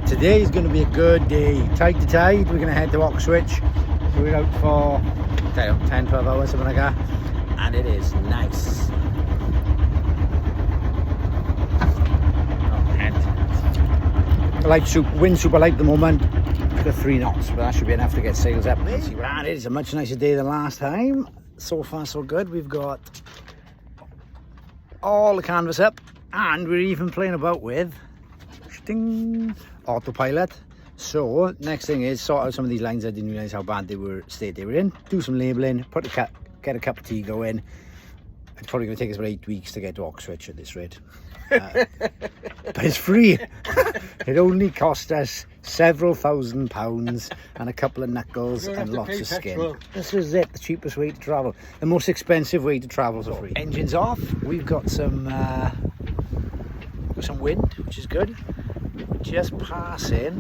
Today is going to be a good day. Tide to tide, we're going to head to Oxwich. So we're out for 10, 12 hours, something like that. And it is nice. Light soup, wind super light at the moment. It's got 3 knots, but that should be enough to get sails up. And it is a much nicer day than last time. So far so good. We've got all the canvas up, and we're even playing about with autopilot. So next thing is sort out some of these lines. I didn't realize how bad state they were in. Do some labelling, get a cup of tea going. It's probably going to take us about 8 weeks to get to Oxford at this rate. But it's free. It only cost us several £1,000s and a couple of knuckles and lots of skin. Petrol. This is it, the cheapest way to travel. The most expensive way to travel for free. Engines off. We've got some wind, which is good. We're just passing.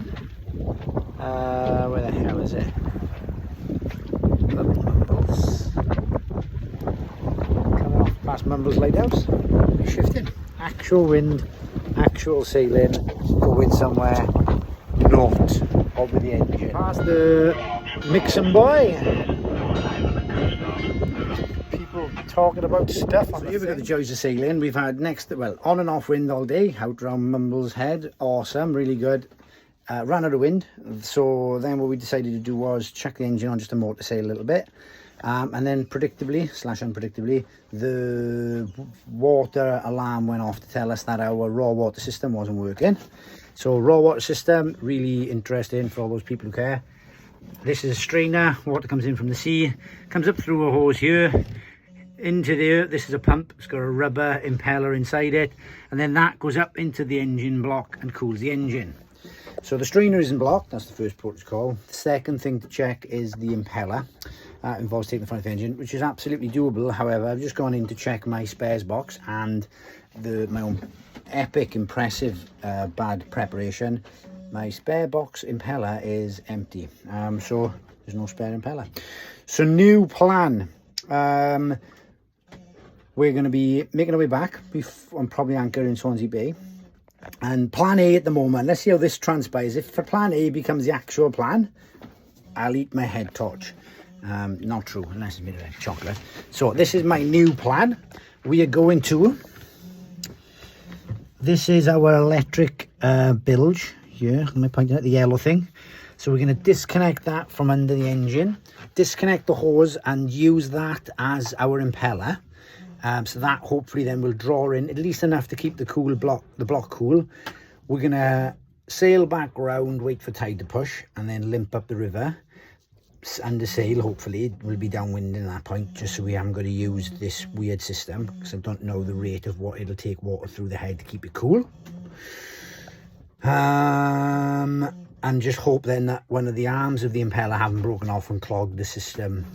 Where the hell is it? Mumbles. Coming off past Mumbles Lighthouse. We're shifting. Actual wind, actual sailing, going somewhere not over the engine. Past the Mixon Boy. People talking about stuff. So here we've got the joys of sailing. We've had on and off wind all day, out round Mumbles Head. Awesome, really good. Ran out of wind, so then what we decided to do was chuck the engine on just to motor sail a little bit. And then unpredictably, the water alarm went off to tell us that our raw water system wasn't working. So raw water system, really interesting for all those people who care. This is a strainer. Water comes in from the sea, comes up through a hose here into there. This is a pump. It's got a rubber impeller inside it, and then that goes up into the engine block and cools the engine. So the strainer isn't blocked. That's the first protocol. The second thing to check is the impeller. Involves taking the front of the engine, which is absolutely doable. However, I've just gone in to check my spares box and my own epic, impressive, bad preparation. My spare box impeller is empty, so there's no spare impeller. So new plan. We're going to be making our way back. I'm probably anchoring in Swansea Bay. And plan A at the moment, let's see how this transpires. If the plan A becomes the actual plan, I'll eat my head torch. Not true, unless it's made of chocolate. So this is my new plan. We are going to, this is our electric bilge here. Am I pointing at the yellow thing? So we're going to disconnect that from under the engine, disconnect the hose and use that as our impeller. So that hopefully then will draw in at least enough to keep the block cool. We're going to sail back round, wait for tide to push, and then limp up the river. Under sail, hopefully we'll be downwind in that point, just so we haven't got to use this weird system, because I don't know the rate of what it'll take water through the head to keep it cool. And just hope then that one of the arms of the impeller haven't broken off and clogged the system.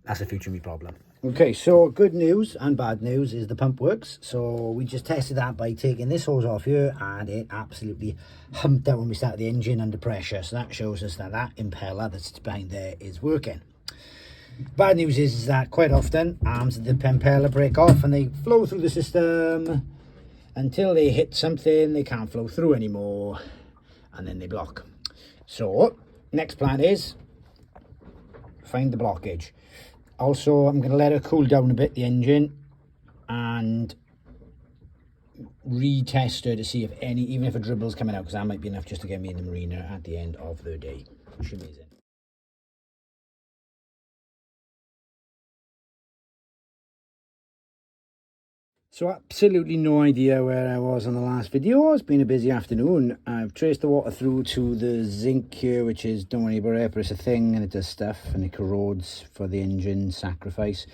That's a future me problem. Okay, so good news and bad news is the pump works. So we just tested that by taking this hose off here, and it absolutely humped out when we started the engine under pressure. So that shows us that that impeller that's behind there is working. Bad news is that quite often arms of the impeller break off and they flow through the system until they hit something they can't flow through anymore, and then they block. So next plan is find the blockage. Also, I'm going to let her cool down a bit, the engine, and retest her to see if even if a dribble's coming out, because that might be enough just to get me in the marina at the end of the day. Which is amazing. So absolutely no idea where I was on the last video. It's been a busy afternoon. I've traced the water through to the zinc here, which is, don't worry about it, but it's a thing and it does stuff and it corrodes for the engine sacrifice.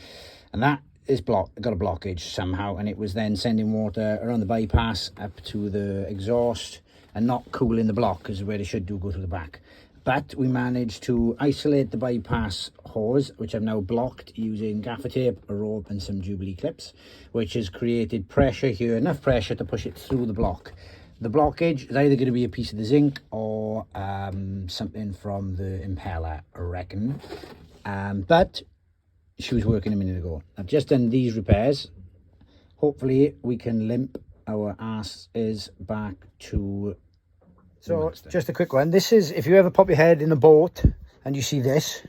And that is got a blockage somehow, and it was then sending water around the bypass up to the exhaust and not cooling the block, because where it should do go through the back. But we managed to isolate the bypass hose, which I've now blocked using gaffer tape, a rope and some Jubilee clips, which has created pressure here, enough pressure to push it through the block. The blockage is either going to be a piece of the zinc or something from the impeller, I reckon. But she was working a minute ago. I've just done these repairs. Hopefully we can limp our ass is back to... So Monster. just a quick one. This is, if you ever pop your head in a boat and you see this,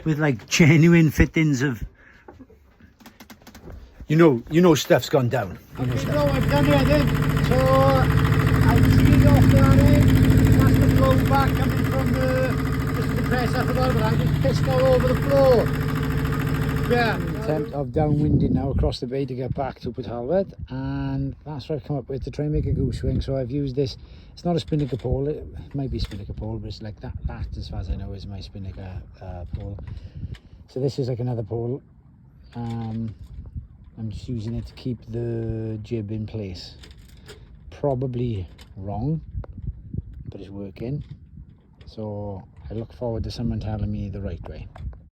with like genuine fittings of, you know stuff's gone down. You know stuff. I've done it then. So I've seen off that end. That's the flow back coming from the compressor for that, but I just pissed all over the floor. Yeah. Attempt of downwinding now across the bay to get back to Port Talbot, and that's what I've come up with to try and make a goose wing. So I've used this, it's not a spinnaker pole, it might be a spinnaker pole, but it's like that as far as I know is my spinnaker pole. So this is like another pole. I'm just using it to keep the jib in place. Probably wrong, but it's working. So I look forward to someone telling me the right way.